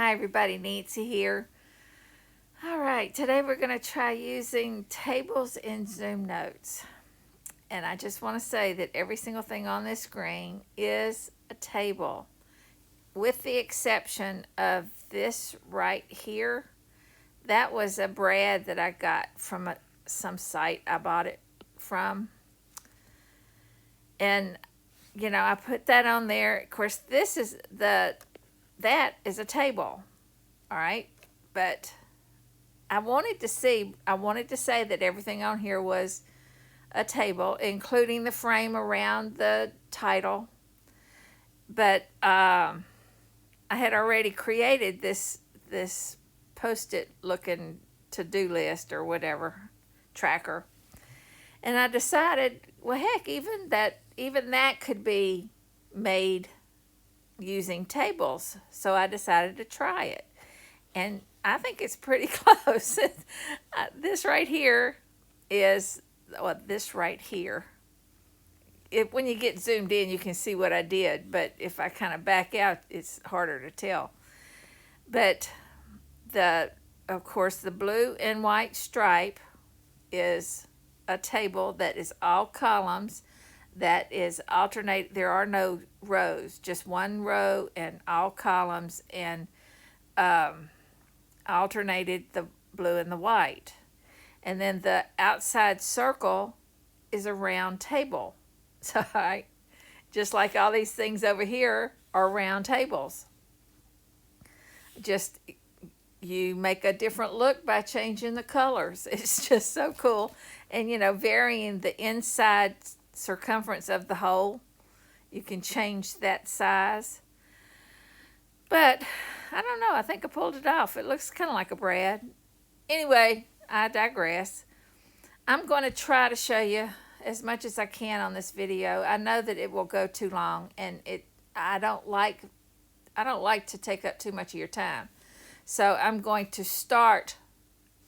Hi everybody, Nancy here. Alright, today we're going to try using tables in ZoomNotes. And I just want to say that every single thing on this screen is a table, with the exception of this right here. That was a brad that I got from some site I bought it from. And, I put that on there. Of course, that is a table. All right, but I wanted to say that everything on here was a table, including the frame around the title. But I had already created this post-it looking to-do list or whatever tracker, and I decided, well, heck, even that could be made using tables. So I decided to try it, and I think it's pretty close. This right here is, well, this right here. When you get zoomed in, you can see what I did, but if I kind of back out, it's harder to tell. But of course, the blue and white stripe is a table that is all columns, that is alternate. There are no rows, just one row and all columns, and alternated the blue and the white. And then the outside circle is a round table. So just like all these things over here are round tables. Just you make a different look by changing the colors. It's just so cool. And varying the inside circumference of the hole, you can change that size. But I don't know, I think I pulled it off. It looks kind of like a brad. Anyway, I digress. I'm going to try to show you as much as I can on this video. I know that it will go too long, and I don't like to take up too much of your time. So I'm going to start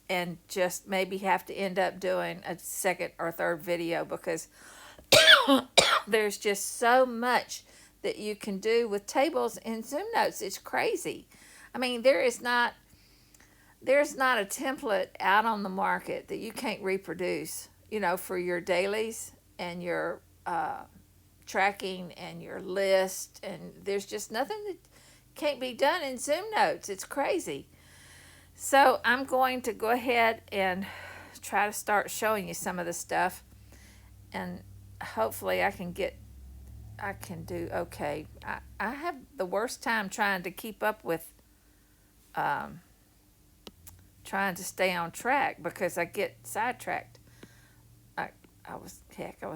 and just maybe have to end up doing a second or third video, because there's just so much that you can do with tables in ZoomNotes. It's crazy. I mean, there's not a template out on the market that you can't reproduce, for your dailies and your tracking and your list. And there's just nothing that can't be done in ZoomNotes. It's crazy. So I'm going to go ahead and try to start showing you some of the stuff, and hopefully I can do okay. I have the worst time trying to keep up with trying to stay on track, because I get sidetracked. I was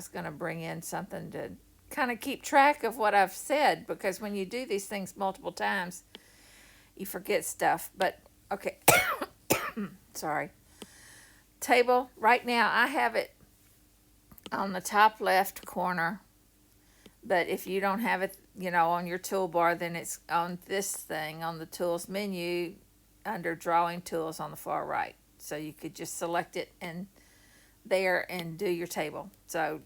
going to bring in something to kind of keep track of what I've said, because when you do these things multiple times, you forget stuff. But okay. Sorry. Table, right now I have it on the top left corner, but if you don't have it, on your toolbar, then it's on this thing on the tools menu under drawing tools on the far right. So you could just select it and do your table. So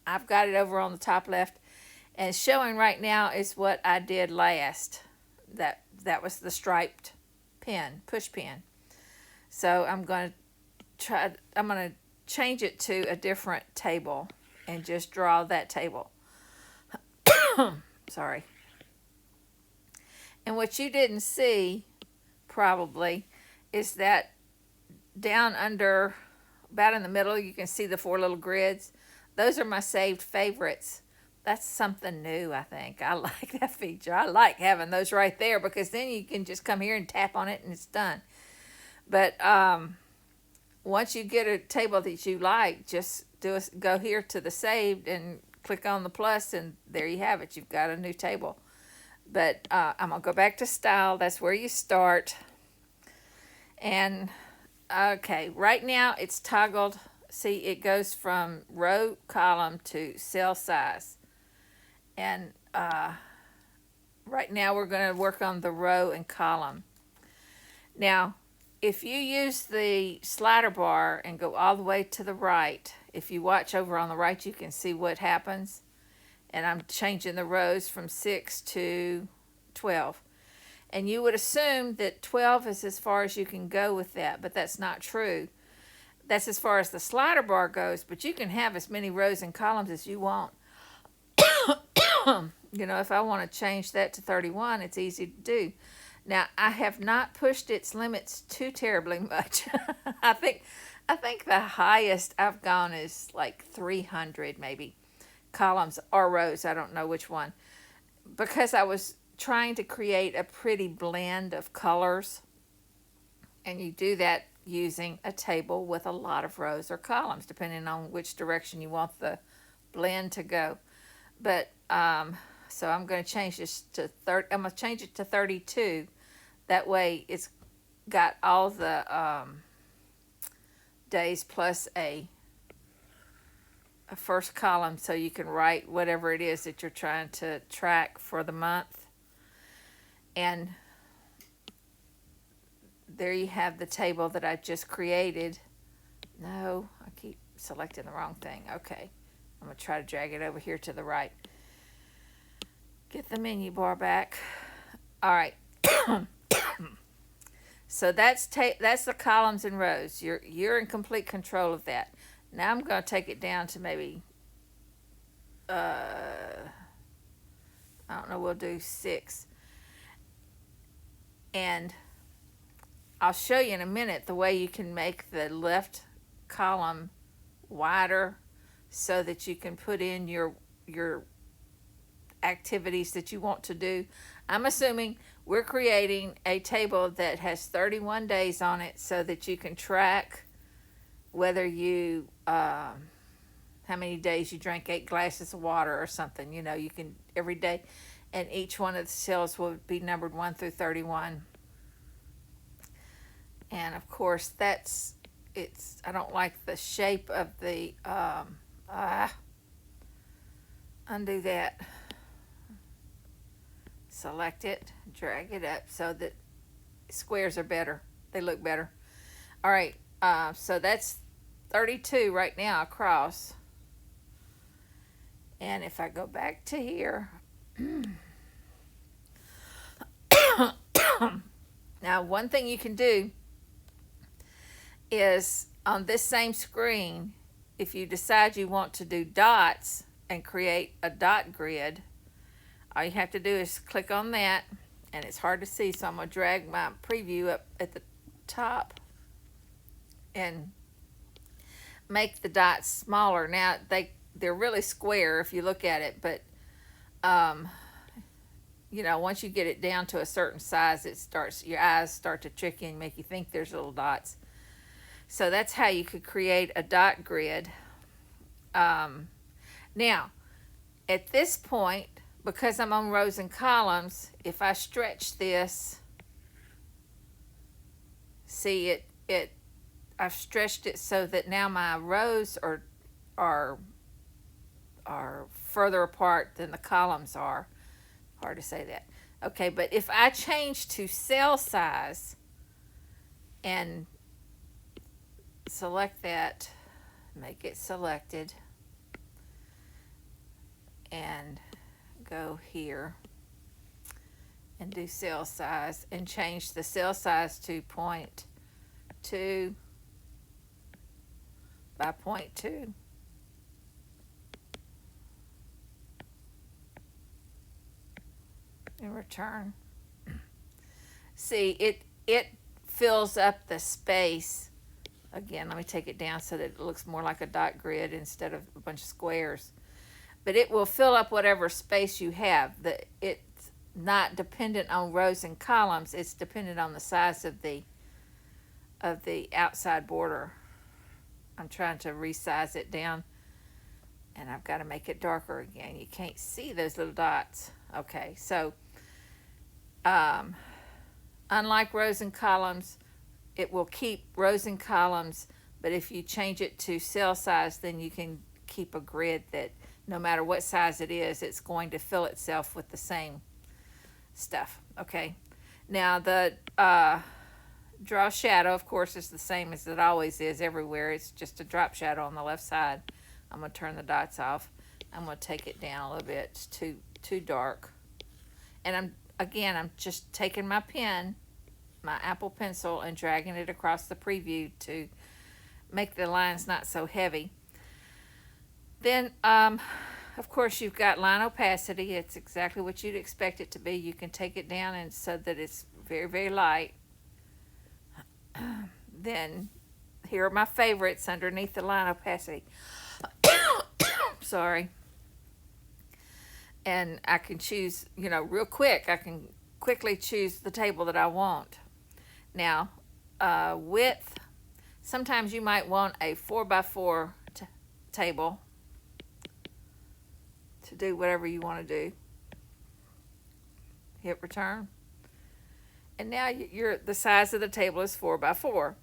I've got it over on the top left, and showing right now is what I did last. That was the striped pen, push pen. So I'm going to change it to a different table and just draw that table. Sorry. And what you didn't see probably is that down under, about in the middle, you can see the 4 little grids. Those are my saved favorites. That's something new, I think. I like that feature. I like having those right there, because then you can just come here and tap on it and it's done. But once you get a table that you like, just go here to the saved and click on the plus, and there you have it. You've got a new table. But I'm going to go back to style. That's where you start. And okay, right now it's toggled. See, it goes from row, column to cell size. And right now we're going to work on the row and column. Now, if you use the slider bar and go all the way to the right, if you watch over on the right, you can see what happens. And I'm changing the rows from 6 to 12. And you would assume that 12 is as far as you can go with that, but that's not true. That's as far as the slider bar goes, but you can have as many rows and columns as you want. You know, if I want to change that to 31, it's easy to do. Now, I have not pushed its limits too terribly much. I think the highest I've gone is like 300 maybe columns or rows. I don't know which one. Because I was trying to create a pretty blend of colors, and you do that using a table with a lot of rows or columns, depending on which direction you want the blend to go. But so I'm going to change this to 30. I'm going to change it to 32. That way, it's got all the days plus a first column, so you can write whatever it is that you're trying to track for the month. And there you have the table that I just created. No, I keep selecting the wrong thing. Okay, I'm going to try to drag it over here to the right. Get the menu bar back. All right. So that's the columns and rows. You're in complete control of that. Now I'm going to take it down to maybe, I don't know, we'll do 6. And I'll show you in a minute the way you can make the left column wider so that you can put in your activities that you want to do. I'm assuming we're creating a table that has 31 days on it so that you can track whether you how many days you drank 8 glasses of water or something. You know, you can every day, and each one of the cells will be numbered 1 through 31. And of course I don't like the shape of the undo that. Select it, drag it up so that squares are better. They look better. All right, so that's 32 right now across. And if I go back to here, now one thing you can do is on this same screen, if you decide you want to do dots and create a dot grid, all you have to do is click on that, and it's hard to see, so I'm going to drag my preview up at the top and make the dots smaller. Now they're really square if you look at it, but you know, once you get it down to a certain size, your eyes start to trick you and make you think there's little dots. So that's how you could create a dot grid. Now, at this point, because I'm on rows and columns, if I stretch this, see I've stretched it so that now my rows are further apart than the columns are. Hard to say that. Okay, but if I change to cell size and select that, make it selected, and go here and do cell size and change the cell size to 0.2 by 0.2. And return. See, it fills up the space. Again, let me take it down so that it looks more like a dot grid instead of a bunch of squares. But it will fill up whatever space you have. It's not dependent on rows and columns. It's dependent on the size of the outside border. I'm trying to resize it down, and I've got to make it darker again. You can't see those little dots. Okay, so unlike rows and columns, it will keep rows and columns, but if you change it to cell size, then you can keep a grid that no matter what size it is, it's going to fill itself with the same stuff. Okay, now the draw shadow, of course, is the same as it always is everywhere. It's just a drop shadow on the left side. I'm going to turn the dots off. I'm going to take it down a little bit. It's too dark. And again, I'm just taking my pen, my Apple Pencil, and dragging it across the preview to make the lines not so heavy. Then, of course, you've got line opacity. It's exactly what you'd expect it to be. You can take it down and so that it's very, very light. Then, here are my favorites underneath the line opacity. Sorry. And I can choose, real quick. I can quickly choose the table that I want. Now, width. Sometimes you might want a 4x4 table to do whatever you want to do. Hit return. And now the size of the table is 4x4.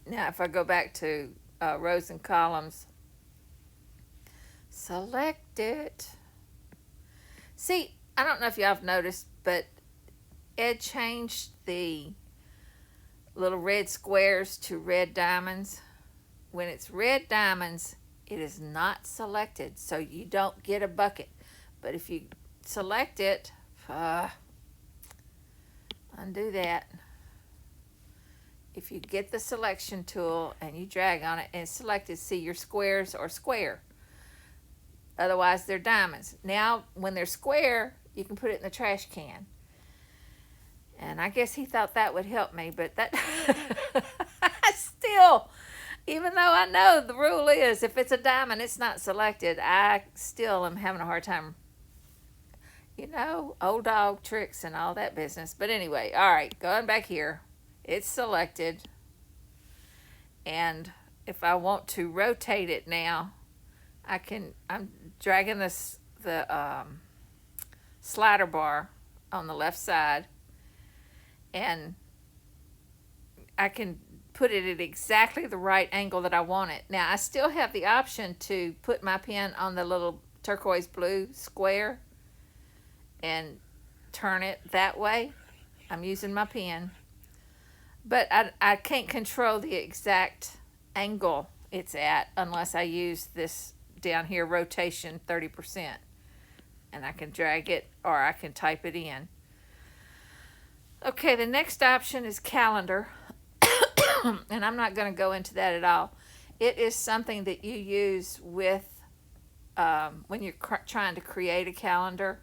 Now, if I go back to rows and columns, select it. See, I don't know if y'all have noticed, but Ed changed the little red squares to red diamonds. When it's red diamonds, it is not selected, so you don't get a bucket. But if you select it, undo that. If you get the selection tool and you drag on it and it's selected, see, your squares are square. Otherwise, they're diamonds. Now, when they're square, you can put it in the trash can. And I guess he thought that would help me, but that still, even though I know the rule is if it's a diamond, it's not selected, I still am having a hard time. Old dog tricks and all that business. But anyway, all right, going back here, it's selected. And if I want to rotate it now, I'm dragging the slider bar on the left side, and I can put it at exactly the right angle that I want it. Now, I still have the option to put my pen on the little turquoise blue square and turn it that way. I'm using my pen. But I can't control the exact angle it's at unless I use this down here, rotation 30%. And I can drag it or I can type it in. Okay, the next option is calendar. And I'm not going to go into that at all. It is something that you use with when you're trying to create a calendar.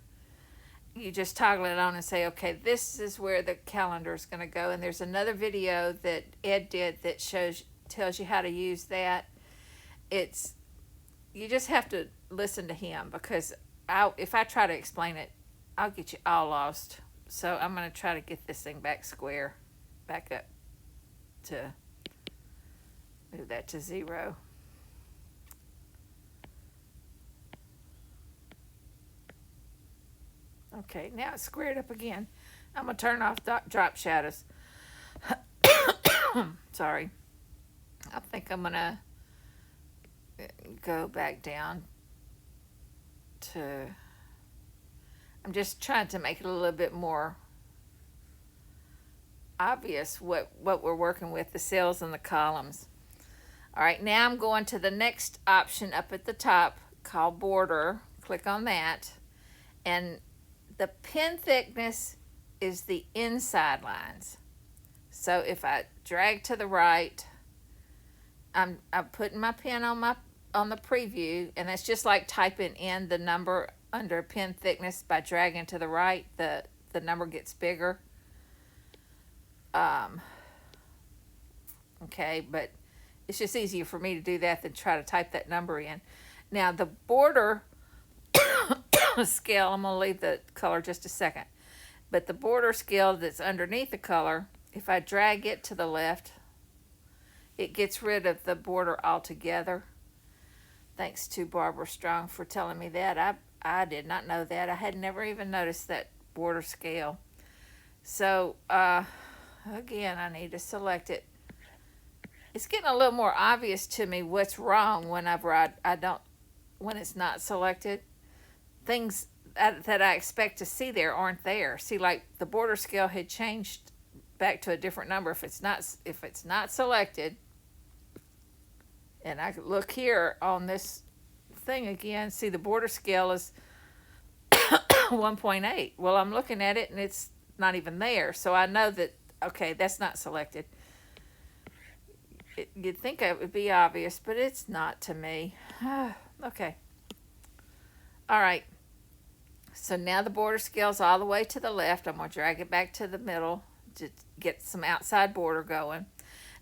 You just toggle it on and say, okay, this is where the calendar is going to go. And there's another video that Ed did that tells you how to use that. You just have to listen to him, because if I try to explain it, I'll get you all lost. So I'm going to try to get this thing back square, back up to move that to 0. Okay, now it's squared up again. I'm going to turn off drop shadows. Sorry. I think I'm going to go back down to... I'm just trying to make it a little bit more obvious what we're working with, the cells and the columns. All right, now I'm going to the next option up at the top called border. Click on that. And the pen thickness is the inside lines. So if I drag to the right, I'm putting my pen on the preview, and that's just like typing in the number under pen thickness. By dragging to the right, the number gets bigger. Okay, but it's just easier for me to do that than try to type that number in. Now the border scale, I'm going to leave the color just a second, but the border scale that's underneath the color, if I drag it to the left, it gets rid of the border altogether. Thanks to Barbara Strong for telling me that. I did not know that. I had never even noticed that border scale. So again, I need to select it. It's getting a little more obvious to me what's wrong whenever when it's not selected. Things that I expect to see there aren't there. See, like the border scale had changed back to a different number if it's not selected. And I look here on this thing again, see the border scale is 1.8. Well, I'm looking at it and it's not even there. So I know that, okay, that's not selected. You'd think it would be obvious, but it's not to me. Okay. All right. So now the border scale's all the way to the left. I'm going to drag it back to the middle to get some outside border going.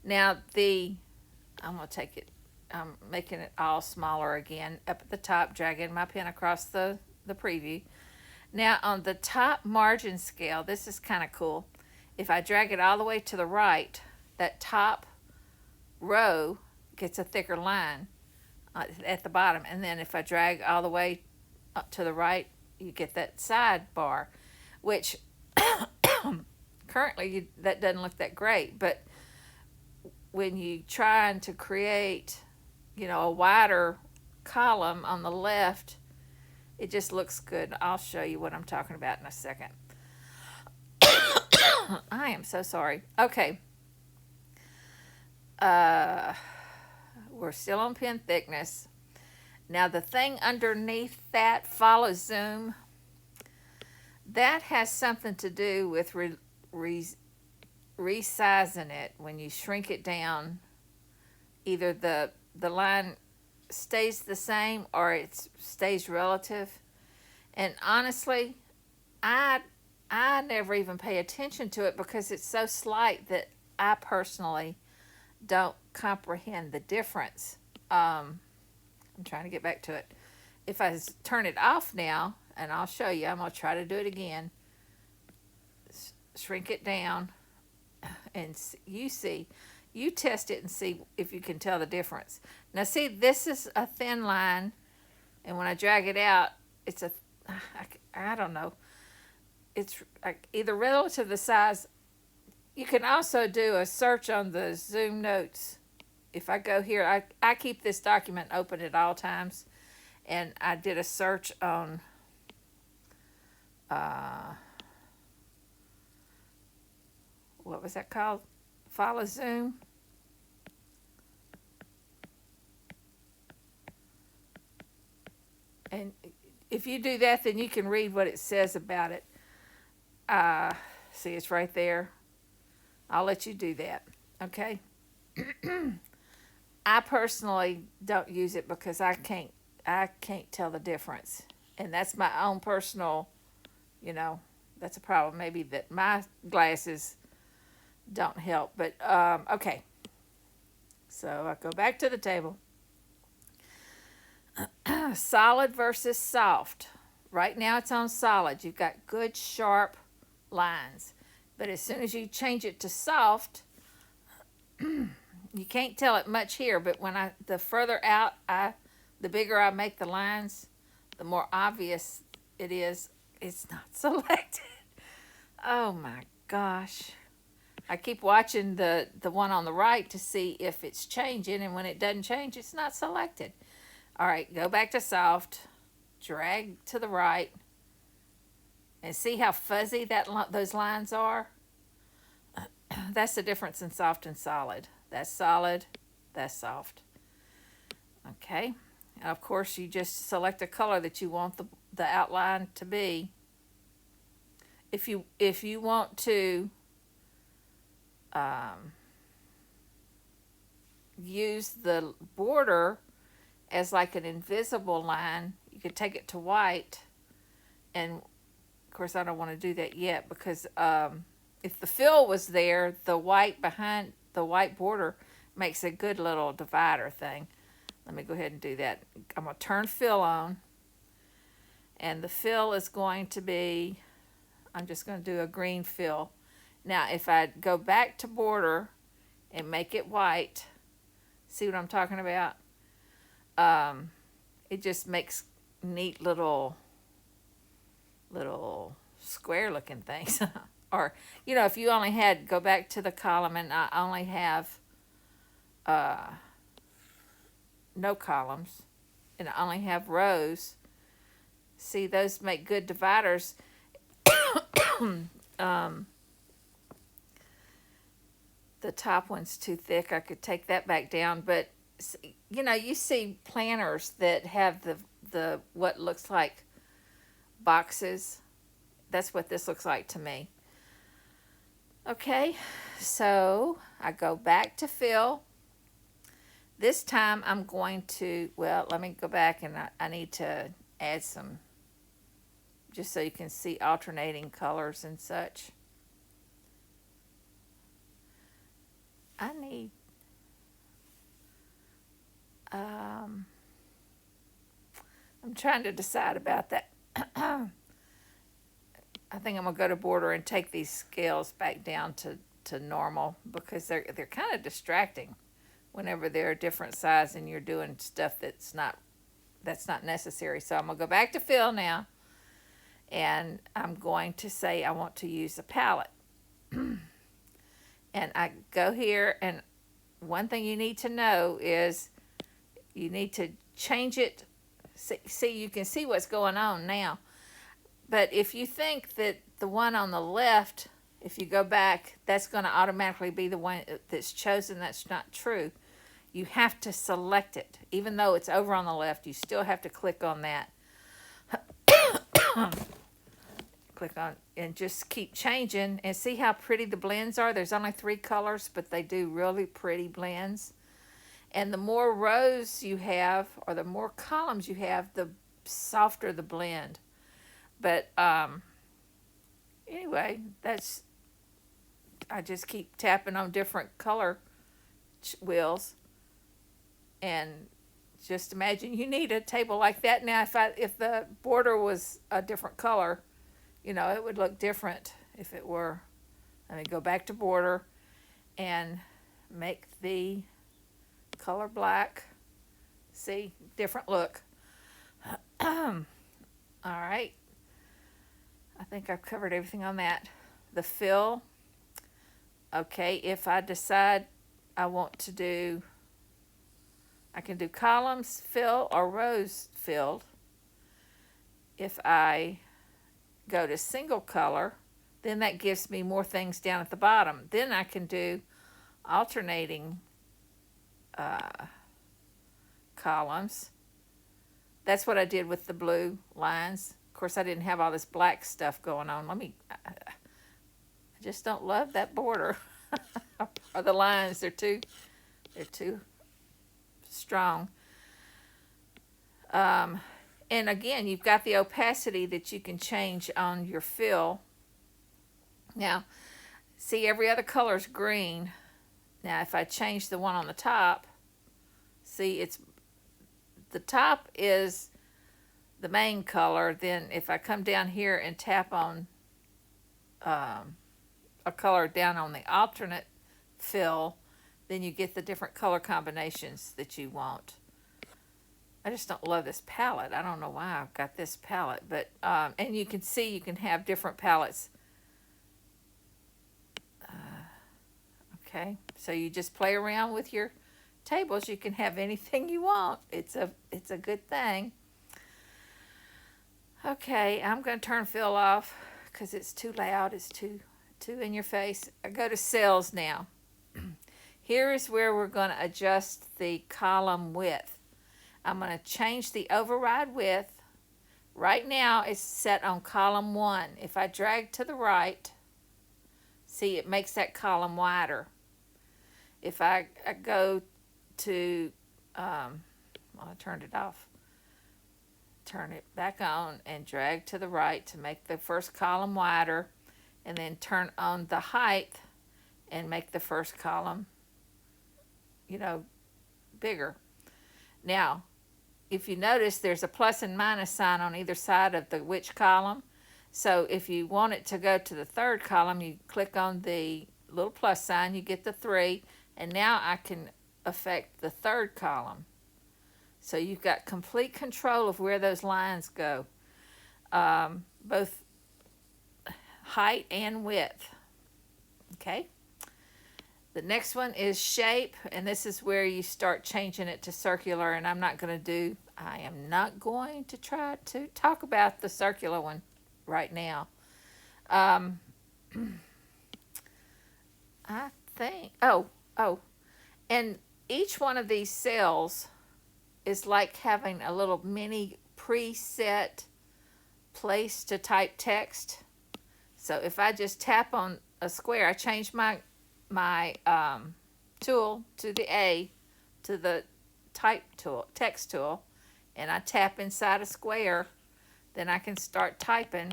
Now I'm going to take it, I'm making it all smaller again. Up at the top, dragging my pen across the preview. Now on the top margin scale, this is kind of cool. If I drag it all the way to the right, that top row gets a thicker line at the bottom. And then if I drag all the way up to the right, you get that sidebar, which currently that doesn't look that great. But when you trying to create, a wider column on the left, it just looks good. I'll show you what I'm talking about in a second. I am so sorry. Okay. We're still on pen thickness. Now the thing underneath that, follow zoom, that has something to do with resizing it. When you shrink it down, either the line stays the same or it stays relative. And honestly, I never even pay attention to it because it's so slight that I personally don't comprehend the difference. I'm trying to get back to it. If I turn it off now, and I'll show you, I'm going to try to do it again. Shrink it down, and you test it and see if you can tell the difference. Now see, this is a thin line, and when I drag it out, it's I don't know. It's either relative to the size. You can also do a search on the ZoomNotes. If I go here, I keep this document open at all times, and I did a search on what was that called? Follow Zoom. And if you do that, then you can read what it says about it. See, it's right there. I'll let you do that. Okay. I personally don't use it because I can't tell the difference. And that's my own personal, that's a problem. Maybe that my glasses don't help. But, okay. So I go back to the table. Solid versus soft. Right now it's on solid. You've got good, sharp lines. But as soon as you change it to soft, you can't tell it much here, but when the further out the bigger I make the lines, the more obvious it is it's not selected. Oh my gosh. I keep watching the one on the right to see if it's changing, and when it doesn't change, it's not selected. All right, go back to soft, drag to the right, and see how fuzzy those lines are? That's the difference in soft and solid. That's solid, that's soft. Okay, and of course you just select a color that you want the outline to be. If you want to use the border as like an invisible line, you could take it to white, and of course I don't want to do that yet because if the fill was there, the white behind the white border makes a good little divider thing. Let me go ahead and do that. I'm going to turn fill on, and the fill is going to be, I'm just going to do a green fill. Now if I go back to border and make it white, see what I'm talking about? It just makes neat little square looking things. Or, if you only had, go back to the column and I only have no columns and I only have rows, see, those make good dividers. The top one's too thick. I could take that back down, but you see planners that have the what looks like boxes. That's what this looks like to me. Okay, so I go back to fill. This time I'm going to, well, let me go back, and I need to add some, just so you can see alternating colors and such. I'm trying to decide about that. I think I'm going to go to border and take these scales back down to normal, because they're kind of distracting whenever they're a different size and you're doing stuff that's not necessary. So I'm going to go back to fill now, and I'm going to say I want to use a palette. And I go here, and one thing you need to know is you need to change it. See, you can see what's going on now. But if you think that the one on the left, if you go back, that's going to automatically be the one that's chosen, that's not true. You have to select it. Even though it's over on the left, you still have to click on that. Click on and just keep changing, and see how pretty the blends are. There's only 3 colors, but they do really pretty blends. And the more rows you have, or the more columns you have, the softer the blend. But anyway, I just keep tapping on different color wheels, and just imagine you need a table like that. Now, if the border was a different color, it would look different if it were. Let me go back to border and make the color black. See, different look. All right. I think I've covered everything on that. The fill. Okay, if I decide I want to do, I can do columns fill or rows filled. If I go to single color, then that gives me more things down at the bottom. Then I can do alternating columns. That's what I did with the blue lines. Of course, I didn't have all this black stuff going on. I just don't love that border. Or the lines, they're too strong. And again, you've got the opacity that you can change on your fill. Now, see, every other color is green. Now, if I change the one on the top, see, the top is the main color. Then if I come down here and tap on a color down on the alternate fill, then you get the different color combinations that you want. I just don't love this palette. I don't know why I've got this palette, but and you can see you can have different palettes. Okay, so you just play around with your tables. You can have anything you want. It's a good thing. Okay, I'm going to turn fill off because it's too loud. It's too in your face. I go to cells now. Here is where we're going to adjust the column width. I'm going to change the override width. Right now it's set on column 1. If I drag to the right, see, it makes that column wider. If I go to, I turned it off. Turn it back on and drag to the right to make the first column wider, and then turn on the height and make the first column, bigger. Now, if you notice, there's a plus and minus sign on either side of the which column. So if you want it to go to the third column, you click on the little plus sign, you get the 3, and now I can affect the third column. So you've got complete control of where those lines go, both height and width. Okay. The next one is shape, and this is where you start changing it to circular, and I am not going to try to talk about the circular one right now. I think, and each one of these cells is like having a little mini preset place to type text. So if I just tap on a square, I change my tool to the A, to the type tool, text tool, and I tap inside a square, then I can start typing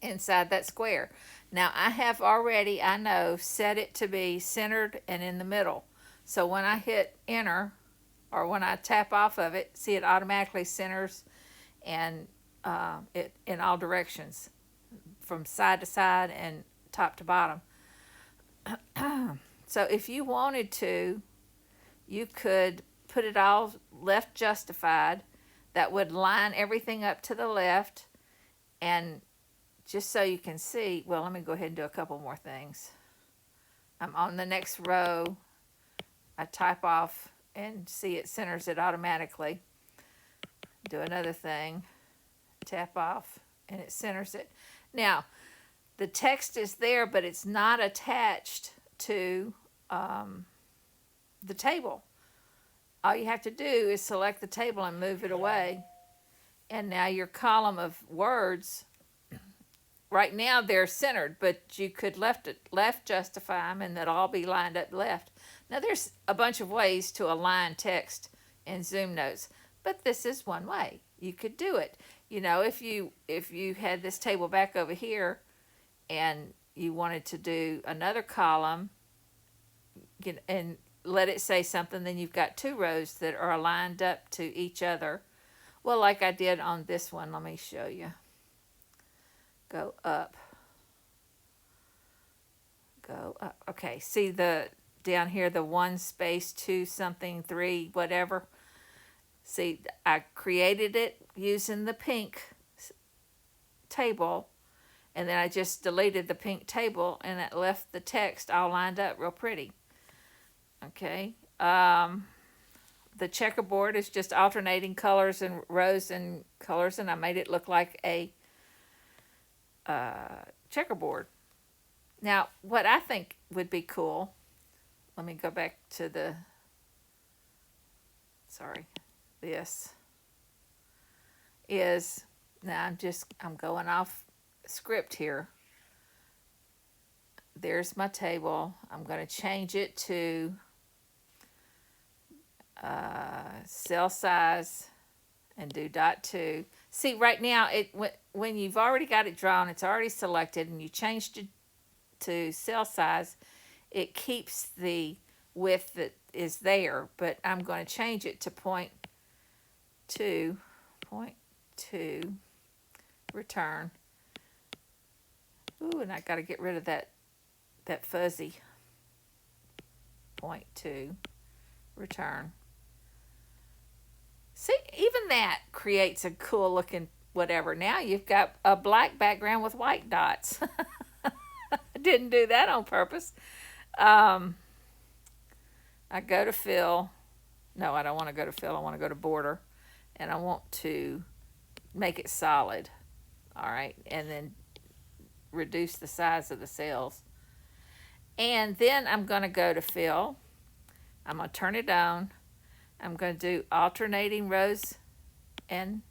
inside that square. Now I have already, I know, set it to be centered and in the middle. So when I hit enter, or when I tap off of it, see, it automatically centers and it in all directions, from side to side and top to bottom. So if you wanted to, you could put it all left justified. That would line everything up to the left. And just so you can see, well, let me go ahead and do a couple more things. I'm on the next row. I type off and see it centers it automatically. Do another thing. Tap off and it centers it. Now, the text is there, but it's not attached to the table. All you have to do is select the table and move it away. And now your column of words, right now they're centered, but you could left justify them and they'll all be lined up left. Now there's a bunch of ways to align text in ZoomNotes, but this is one way. You could do it. You know, if you had this table back over here and you wanted to do another column and let it say something, then you've got two rows that are aligned up to each other. Well, like I did on this one, let me show you. Go up. Go up. Okay, see the down here, the 1 space 2 something 3 whatever. See, I created it using the pink table, and then I just deleted the pink table and it left the text all lined up real pretty. Okay. The checkerboard is just alternating colors and rows and colors, and I made it look like a checkerboard. Now, what I think would be cool, let me go back to the, this is, now I'm going off script here. There's my table. I'm going to change it to cell size and do .2. See, right now, when you've already got it drawn, it's already selected, and you changed it to cell size, it keeps the width that is there, but I'm going to change it to 0.2, return. Ooh, and I got to get rid of that fuzzy. 0.2, return. See, even that creates a cool looking whatever. Now you've got a black background with white dots. I didn't do that on purpose. I go to fill. No, I don't want to go to fill. I want to go to border. And I want to make it solid. All right. And then reduce the size of the cells. And then I'm going to go to fill. I'm going to turn it on. I'm going to do alternating rows and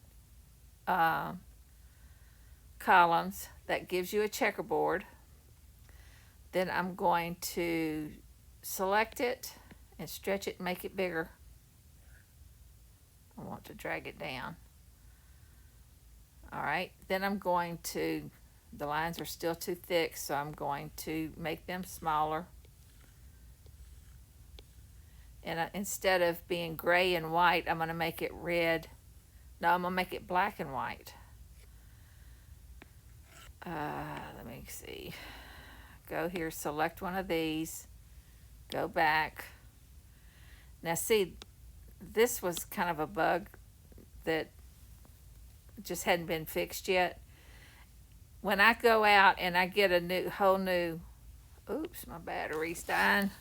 columns. That gives you a checkerboard. Then I'm going to select it and stretch it and make it bigger. I want to drag it down. All right, then I'm going to, the lines are still too thick, so I'm going to make them smaller. And instead of being gray and white, I'm going to make it red. No, I'm going to make it black and white. Let me see. Go here, select one of these. Go back. Now see, this was kind of a bug that just hadn't been fixed yet. When I go out and I get a whole new, oops, my battery's dying.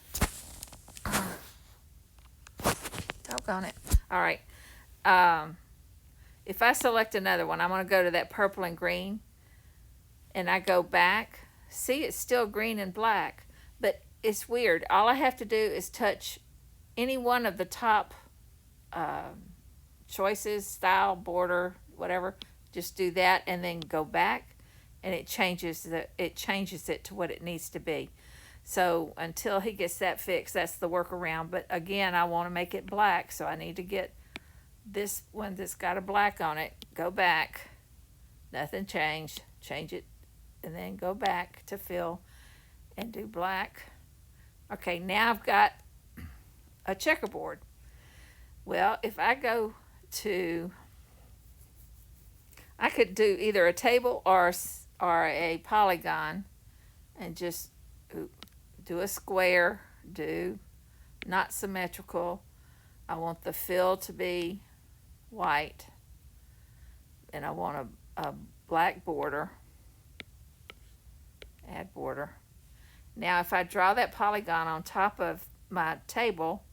Doggone it. All right. If I select another one, I'm going to go to that purple and green, and I go back. See, it's still green and black, but it's weird. All I have to do is touch any one of the top choices, style, border, whatever. Just do that and then go back, and it changes it to what it needs to be. So until he gets that fixed, that's the workaround. But again, I want to make it black, so I need to get this one that's got a black on it. Go back, nothing changed. Change it, and then go back to fill and do black. Okay, now I've got a checkerboard. Well, if I go to, I could do either a table or a polygon, and just do a square, do not symmetrical. I want the fill to be white, and I want a black border. Add border. Now if I draw that polygon on top of my table,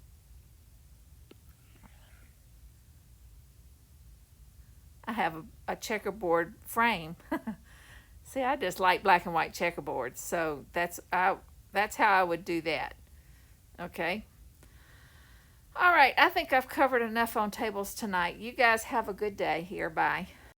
I have a checkerboard frame. See, I just like black and white checkerboards, so that's how I would do that. Okay. All right, I think I've covered enough on tables tonight. You guys have a good day here. Bye.